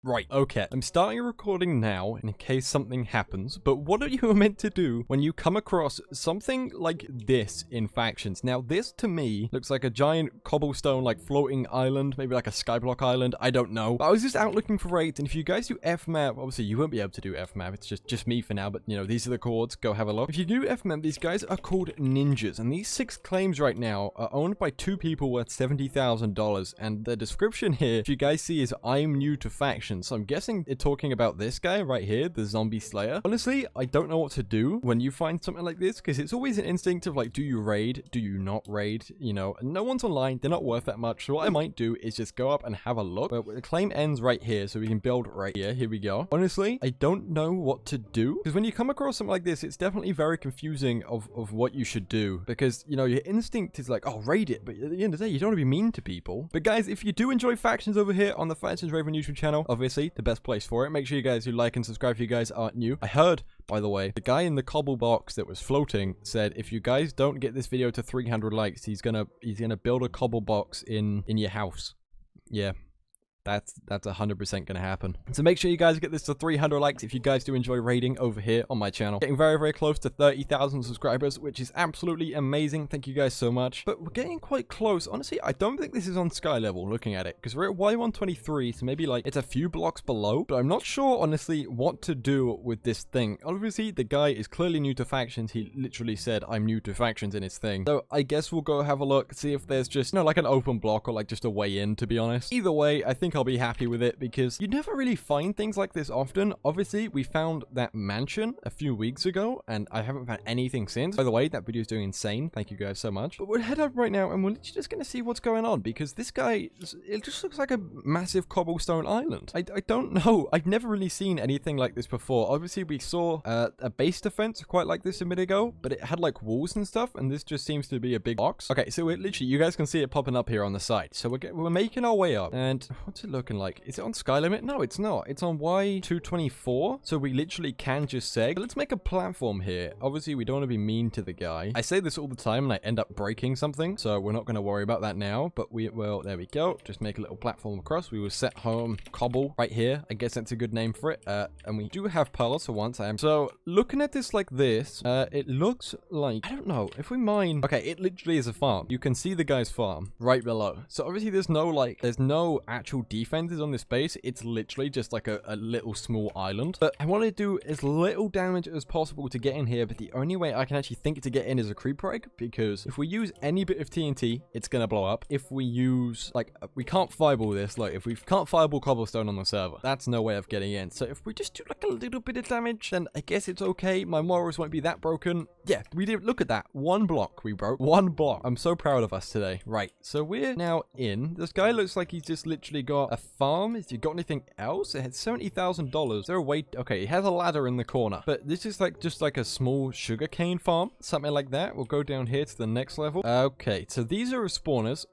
Right, okay. I'm starting a recording now in case something happens, but what are you meant to do when you come across something like this in factions? Now, this to me looks like a giant cobblestone, like floating island, maybe like a skyblock island. I don't know. But I was just out looking for raids, and if you guys do FMAP, obviously you won't be able to do FMAP. It's just me for now, but you know, these are the chords. Go have a look. If you do FMAP, these guys are called ninjas, and these 6 claims right now are owned by 2 people worth $70,000, and the description here, if you guys see, is I'm new to factions. So I'm guessing it's talking about this guy right here, the zombie slayer. Honestly, I don't know what to do when you find something like this, because it's always an instinct of like, do you raid? Do you not raid? You know, no one's online. They're not worth that much. So what I might do is just go up and have a look. But the claim ends right here, so we can build right here. Here we go. Honestly, I don't know what to do, because when you come across something like this, it's definitely very confusing of what you should do, because, you know, your instinct is like, oh, raid it. But at the end of the day, you don't want to be mean to people. But guys, if you do enjoy factions over here on the Factions Raven YouTube channel, obviously the best place for it. Make sure you guys do like and subscribe if you guys aren't new. I heard, by the way, the guy in the cobble box that was floating said if you guys don't get this video to 300 likes, he's gonna build a cobble box in your house. Yeah. That's 100% gonna happen. So make sure you guys get this to 300 likes if you guys do enjoy raiding over here on my channel. Getting very, very close to 30,000 subscribers, which is absolutely amazing. Thank you guys so much. But we're getting quite close. Honestly, I don't think this is on sky level looking at it, because we're at Y123, so maybe like it's a few blocks below. But I'm not sure, honestly, what to do with this thing. Obviously, the guy is clearly new to factions. He literally said, I'm new to factions in his thing. So I guess we'll go have a look, see if there's just, you know, like an open block or like just a way in, to be honest. Either way, I think I'll be happy with it, because you never really find things like this often. Obviously, we found that mansion a few weeks ago, and I haven't found anything since. By the way, that video is doing insane. Thank you guys so much. But we'll head up right now, and we're literally just going to see what's going on, because this guy, it just looks like a massive cobblestone island. I don't know. I've never really seen anything like this before. Obviously, we saw a base defense quite like this a minute ago, but it had like walls and stuff, and this just seems to be a big box. Okay, so we're literally, you guys can see it popping up here on the side. So we're making our way up, and what's it looking like? Is it on sky limit? No, it's not. It's on Y224. So we literally can just say, let's make a platform here. Obviously, we don't want to be mean to the guy. I say this all the time and I end up breaking something. So we're not going to worry about that now. But we will, there we go. Just make a little platform across. We will set home cobble right here. I guess that's a good name for it. And we do have pearls for once. So looking at this like this, it looks like, I don't know, if we mine. Okay, it literally is a farm. You can see the guy's farm right below. So obviously there's no actual defenses on this base. It's literally just like a little small island. But I want to do as little damage as possible to get in here, but the only way I can actually think to get in is a creeper egg, because if we use any bit of TNT, it's gonna blow up. If we use, like, we can't fireball this, like, if we can't fireball cobblestone on the server, that's no way of getting in. So if we just do like a little bit of damage, then I guess it's okay. My morals won't be that broken. Yeah, we did. Look at that. 1 block we broke. 1 block. I'm so proud of us today. Right, so we're now in. This guy looks like he's just literally got a farm. Has he got anything else? It had $70,000. Is there a way? Okay, he has a ladder in the corner, but this is like just like a small sugarcane farm, something like that. We'll go down here to the next level. Okay, so these are spawners.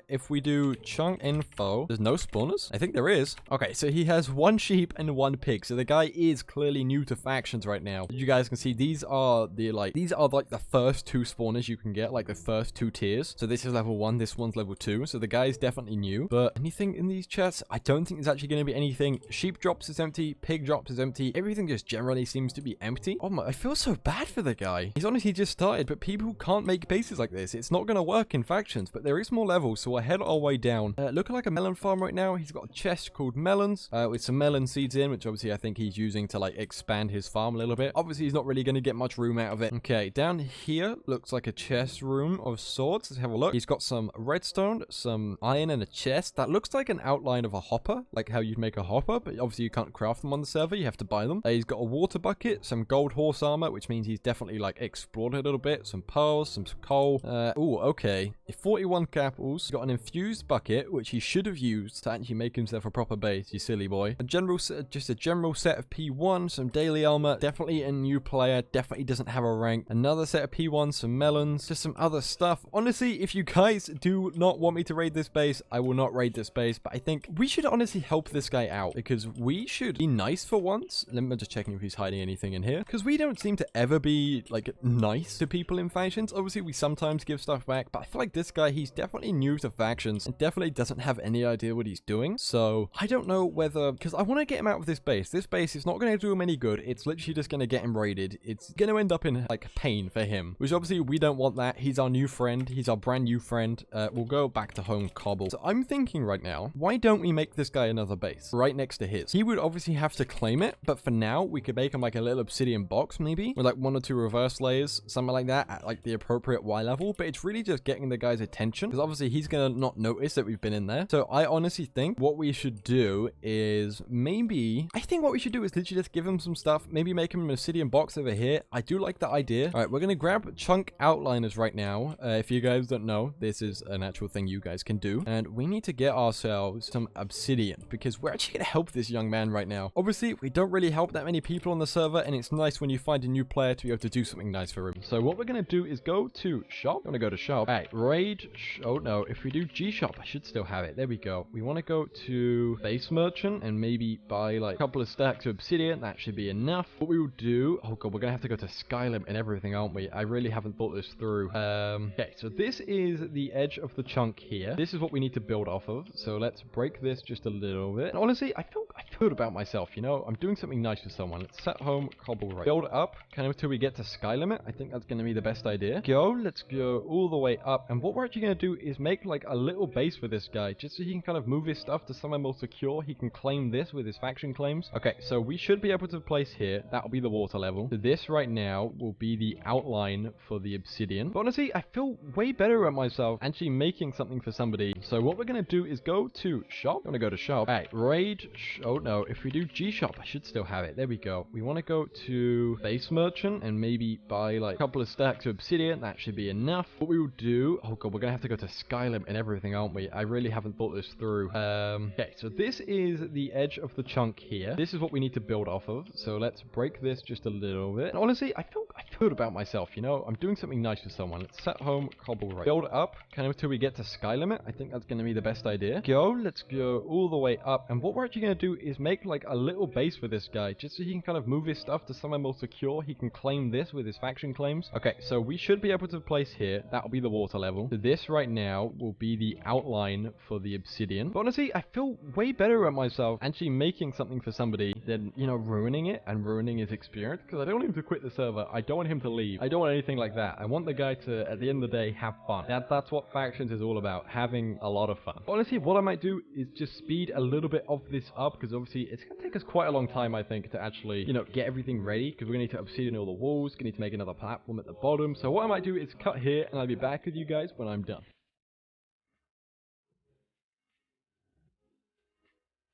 If we do chunk info, there's no spawners. I think there is. Okay, so he has 1 sheep and 1 pig. So the guy is clearly new to factions right now. You guys can see these are like the first 2 spawners you can get, like the first 2 tiers. So this is level 1, this one's level 2. So the guy is definitely new. But anything in these chests? I don't think there's actually going to be anything. Sheep drops is empty, pig drops is empty, everything just generally seems to be empty. Oh my, I feel so bad for the guy. He's honestly just started, but people can't make bases like this. It's not going to work in factions, but there is more levels, so we'll head our way down. Looking like a melon farm right now. He's got a chest called melons, with some melon seeds in, which obviously I think he's using to like expand his farm a little bit. Obviously he's not really going to get much room out of it. Okay, down here looks like a chest room of sorts. Let's have a look. He's got some redstone, some iron, and a chest that looks like an outline of a hopper, like how you'd make a hopper, but obviously you can't craft them on the server. You have to buy them. He's got a water bucket, some gold horse armor, which means he's definitely like explored a little bit. Some pearls, some coal. Oh, okay. 41 apples. He's got an infused bucket, which he should have used to actually make himself a proper base, you silly boy. Just a general set of P1, some daily armor. Definitely a new player. Definitely doesn't have a rank. Another set of P1, some melons, just some other stuff. Honestly, if you guys do not want me to raid this base, I will not raid this base, but I think think we should honestly help this guy out because we should be nice for once. Let me just checking if he's hiding anything in here because we don't seem to ever be like nice to people in factions. Obviously, we sometimes give stuff back, but I feel like this guy, he's definitely new to factions and definitely doesn't have any idea what he's doing. So I don't know whether, because I want to get him out of this base. This base is not going to do him any good. It's literally just going to get him raided. It's going to end up in like pain for him, which obviously we don't want that. He's our new friend. He's our brand new friend. We'll go back to home cobble. So I'm thinking right now, why don't we make this guy another base right next to his? He would obviously have to claim it, but for now we could make him like a little obsidian box maybe with like 1 or 2 reverse layers, something like that at like the appropriate Y level. But it's really just getting the guy's attention because obviously he's gonna not notice that we've been in there. So I honestly think what we should do is maybe, I think what we should do is literally just give him some stuff, maybe make him an obsidian box over here. I do like the idea. All right, we're gonna grab chunk outliners right now. If you guys don't know, this is an actual thing you guys can do, and we need to get ourselves some obsidian because we're actually gonna help this young man right now. Obviously, we don't really help that many people on the server, and it's nice when you find a new player to be able to do something nice for him. So what we're gonna do is go to shop. I'm gonna go to shop. All right, raid. Oh no, if we do G shop, I should still have it. There we go. We want to go to base merchant and maybe buy like a couple of stacks of obsidian. That should be enough. What we will do, oh god, we're gonna have to go to Skyrim and everything, aren't we? I really haven't thought this through. Okay, so this is the edge of the chunk here. This is what we need to build off of. So let's break this just a little bit. And honestly, I feel good about myself, you know? I'm doing something nice for someone. Let's set home, cobble right. Build up, kind of till we get to sky limit. I think that's going to be the best idea. Let's go all the way up. And what we're actually going to do is make like a little base for this guy, just so he can kind of move his stuff to somewhere more secure. He can claim this with his faction claims. Okay, so we should be able to place here. That'll be the water level. So this right now will be the outline for the obsidian. But honestly, I feel way better at myself actually making something for somebody. So what we're going to do is go to shop. I'm going to go to shop. All right, raid. Oh no, if we do G shop, I should still have it. There we go. We want to go to base merchant and maybe buy like a couple of stacks of obsidian. That should be enough. What we will do, oh god, we're going to have to go to Skyrim and everything, aren't we? I really haven't thought this through. Okay, so this is the edge of the chunk here. This is what we need to build off of. So let's break this just a little bit. And honestly, I feel good about myself, you know? I'm doing something nice for someone. Let's set home, cobble right. Build up, kind of till we get to sky limit. I think that's going to be the best idea. Let's go all the way up. And what we're actually going to do is make like a little base for this guy, just so he can kind of move his stuff to somewhere more secure. He can claim this with his faction claims. Okay, so we should be able to place here. That'll be the water level. So this right now will be the outline for the obsidian. But honestly, I feel way better at myself actually making something for somebody than, you know, ruining it and ruining his experience, because I don't want him to quit the server. I don't want him to leave. I don't want anything like that. I want the guy to, at the end of the day, have fun. That's what factions is all about, having a lot of fun. But honestly, what I might do is just speed a little bit of this up, because obviously it's going to take us quite a long time, I think, to actually, you know, get everything ready, because we're going to need to obsidian all the walls, going to need to make another platform at the bottom. So what I might do is cut here, and I'll be back with you guys when I'm done.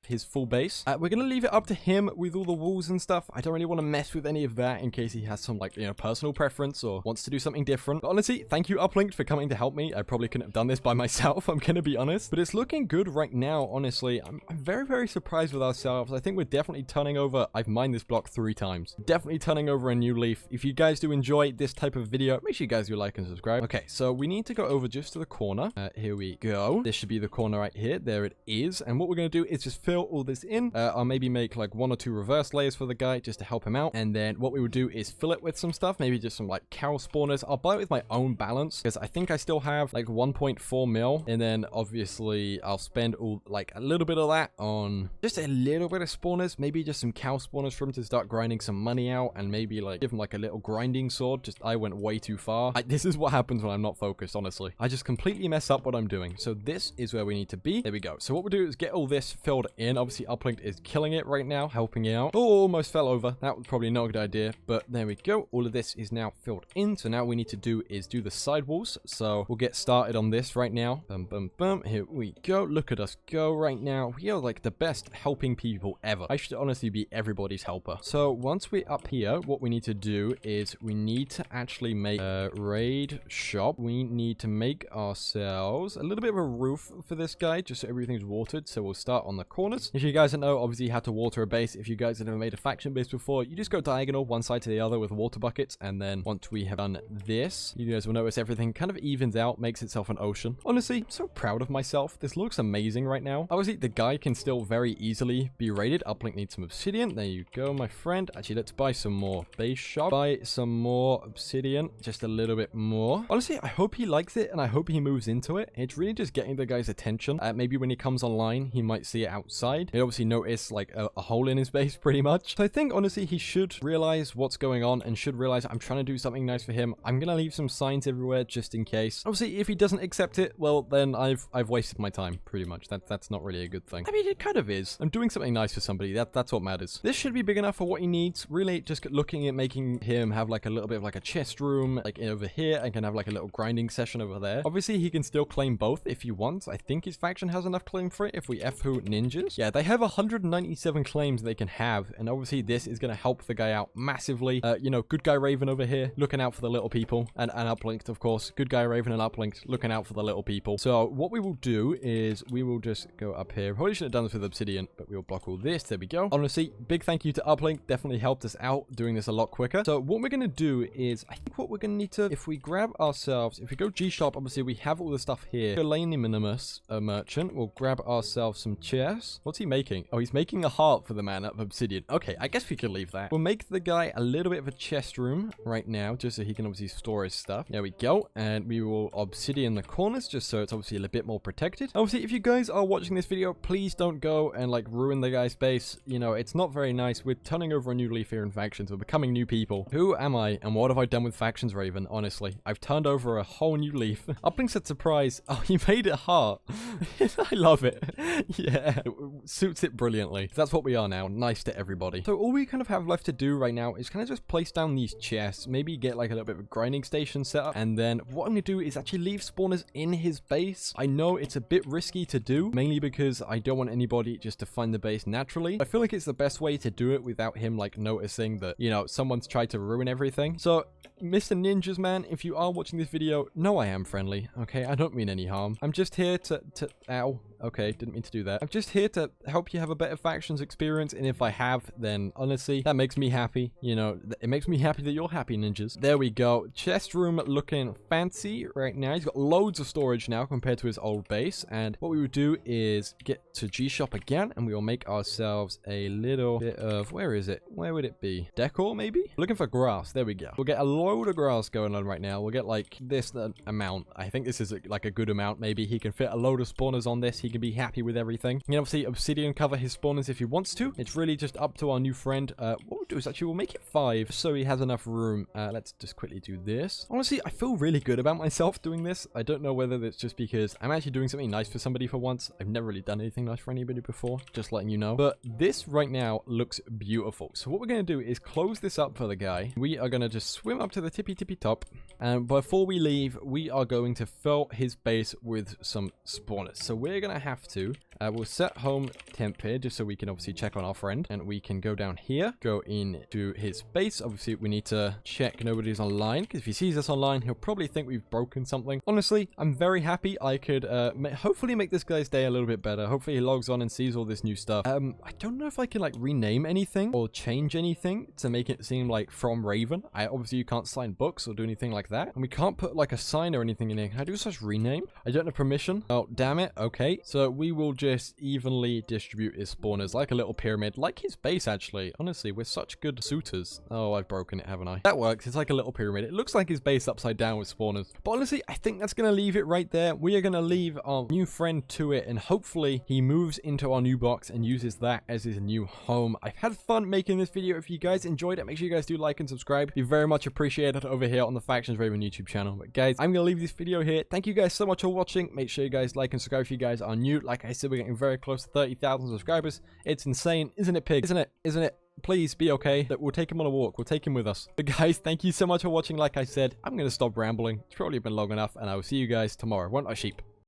His full base. We're gonna leave it up to him with all the walls and stuff. I don't really want to mess with any of that in case he has some, like, you know, personal preference or wants to do something different. But honestly, thank you Uplinked for coming to help me. I probably couldn't have done this by myself, I'm gonna be honest, but it's looking good right now. Honestly, I'm very, very surprised with ourselves. I think we're definitely turning over. I've mined this block 3 times, definitely turning over a new leaf. If you guys do enjoy this type of video, make sure you guys do like and subscribe. Okay, so we need to go over just to the corner. Here we go. This should be the corner right here. There it is. And what we're gonna do is just fill all this in. I'll maybe make like 1 or 2 reverse layers for the guy just to help him out. And then what we will do is fill it with some stuff, maybe just some like cow spawners. I'll buy it with my own balance because I think I still have like 1.4 mil. And then obviously I'll spend all like a little bit of that on just a little bit of spawners, maybe just some cow spawners for him to start grinding some money out, and maybe like give him like a little grinding sword. Just I went way too far. This is what happens when I'm not focused, honestly. I just completely mess up what I'm doing. So this is where we need to be. There we go. So what we'll do is get all this filled in. Obviously Uplinked is killing it right now, helping out. Oh, almost fell over. That was probably not a good idea, but there we go. All of this is now filled in. So now we need to do is do the side walls. So we'll get started on this right now. Boom, boom, boom. Here we go. Look at us go right now. We are like the best helping people ever. I should honestly be everybody's helper. So once we're up here, what we need to do is we need to actually make a raid shop. We need to make ourselves a little bit of a roof for this guy, just so everything's watered. So we'll start on the corner. spawners. If you guys don't know, obviously how to water a base. If you guys have never made a faction base before, you just go diagonal one side to the other with water buckets, and then once we have done this, you guys will notice everything kind of evens out, makes itself an ocean. Honestly, I'm so proud of myself. This looks amazing right now. Obviously, the guy can still very easily be raided. Uplink needs some obsidian. There you go, my friend. Actually, let's buy some more base shop. Buy some more obsidian, just a little bit more. Honestly, I hope he likes it, and I hope he moves into it. It's really just getting the guy's attention. Maybe when he comes online, he might see it outside. He obviously notice like a hole in his base pretty much. So I think honestly he should realize what's going on and should realize I'm trying to do something nice for him. I'm gonna leave some signs everywhere just in case. Obviously, if he doesn't accept it, well then I've wasted my time pretty much. That's not really a good thing. I mean, it kind of is. I'm doing something nice for somebody. That's what matters. This should be big enough for what he needs. Really just looking at making him have like a little bit of like a chest room like over here, and can have like a little grinding session over there. Obviously he can still claim both if he wants. I think his faction has enough claim for it if we F-who ninjas. Yeah, they have 197 claims they can have, and obviously this is going to help the guy out massively. You know, good guy Raven over here looking out for the little people, and uplinked of course. Good guy Raven and uplinked looking out for the little people. So what we will do is we will just go up here. Probably should have done this with obsidian, but we will block all this. There we go. Honestly, big thank you to uplink. Definitely helped us out doing this a lot quicker. So what we're going to do is, I think what we're going to need to, if we grab ourselves, if we go G-Shop, obviously we have all the stuff here. Lane Minimus, a merchant. We'll grab ourselves some chests. What's he making? Oh, he's making a heart for the man of obsidian. Okay, I guess we could leave that. We'll make the guy a little bit of a chest room right now, just so he can obviously store his stuff. There we go. And we will obsidian the corners, just so it's obviously a bit more protected. Obviously, if you guys are watching this video, please don't go and like ruin the guy's base. You know, it's not very nice. We're turning over a new leaf here in factions. We're becoming new people. Who am I and what have I done with factions, Raven? Honestly, I've turned over a whole new leaf. Uplink said surprise. Oh, he made it heart. I love it. Yeah, it suits it brilliantly. That's what we are now. Nice to everybody. So all we kind of have left to do right now is kind of just place down these chests, maybe get like a little bit of a grinding station set up, and then what I'm gonna do is actually leave spawners in his base. I know it's a bit risky to do, mainly because I don't want anybody just to find the base naturally. I feel like it's the best way to do it without him like noticing that, you know, someone's tried to ruin everything. So Mr. Ninjas, man, if you are watching this video, know I am friendly, okay? I don't mean any harm. I'm just here to ow. Okay, didn't mean to do that. I'm just here to help you have a better factions experience, and if I have, then honestly, that makes me happy. You know, it makes me happy that you're happy, ninjas. There we go. Chest room looking fancy right now. He's got loads of storage now compared to his old base, and what we would do is get to G-Shop again, and we will make ourselves a little bit of, where is it? Where would it be? Decor, maybe? Looking for grass. There we go. We'll get a load of grass going on right now. We'll get like this amount. I think this is like a good amount. Maybe he can fit a load of spawners on this. He can be happy with everything. You can obviously obsidian cover his spawners if he wants to. It's really just up to our new friend. What we'll do is actually we'll make it 5 so he has enough room. Let's just quickly do this. Honestly, I feel really good about myself doing this. I don't know whether it's just because I'm actually doing something nice for somebody for once. I've never really done anything nice for anybody before, just letting you know. But this right now looks beautiful. So what we're going to do is close this up for the guy. We are going to just swim up to the tippy top, and before we leave, we are going to fill his base with some spawners. So we're going to have to we'll set home temp here just so we can obviously check on our friend, and we can go down here, go into his base. Obviously we need to check nobody's online, because if he sees us online, he'll probably think we've broken something. Honestly, I'm very happy. I could hopefully make this guy's day a little bit better. Hopefully he logs on and sees all this new stuff. I don't know if I can like rename anything or change anything to make it seem like from Raven. Obviously you can't sign books or do anything like that, and we can't put like a sign or anything in here. Can I do such rename? I don't have permission. Oh damn it. Okay, so we will just evenly distribute his spawners like a little pyramid, like his base actually. Honestly, we're such good suitors. Oh, I've broken it, haven't I? That works. It's like a little pyramid. It looks like his base upside down with spawners. But honestly, I think that's gonna leave it right there. We are gonna leave our new friend to it, and hopefully he moves into our new box and uses that as his new home. I've had fun making this video. If you guys enjoyed it, make sure you guys do like and subscribe. Be very much appreciated over here on the Factions Raven YouTube channel. But guys, I'm gonna leave this video here. Thank you guys so much for watching. Make sure you guys like and subscribe if you guys are new. Like I said, we're getting very close to 30,000 subscribers. It's insane, isn't it, pig? Isn't it? Please be okay. We'll take him on a walk. We'll take him with us. But guys, thank you so much for watching. Like I said, I'm gonna stop rambling. It's probably been long enough, and I will see you guys tomorrow. Won't I, sheep?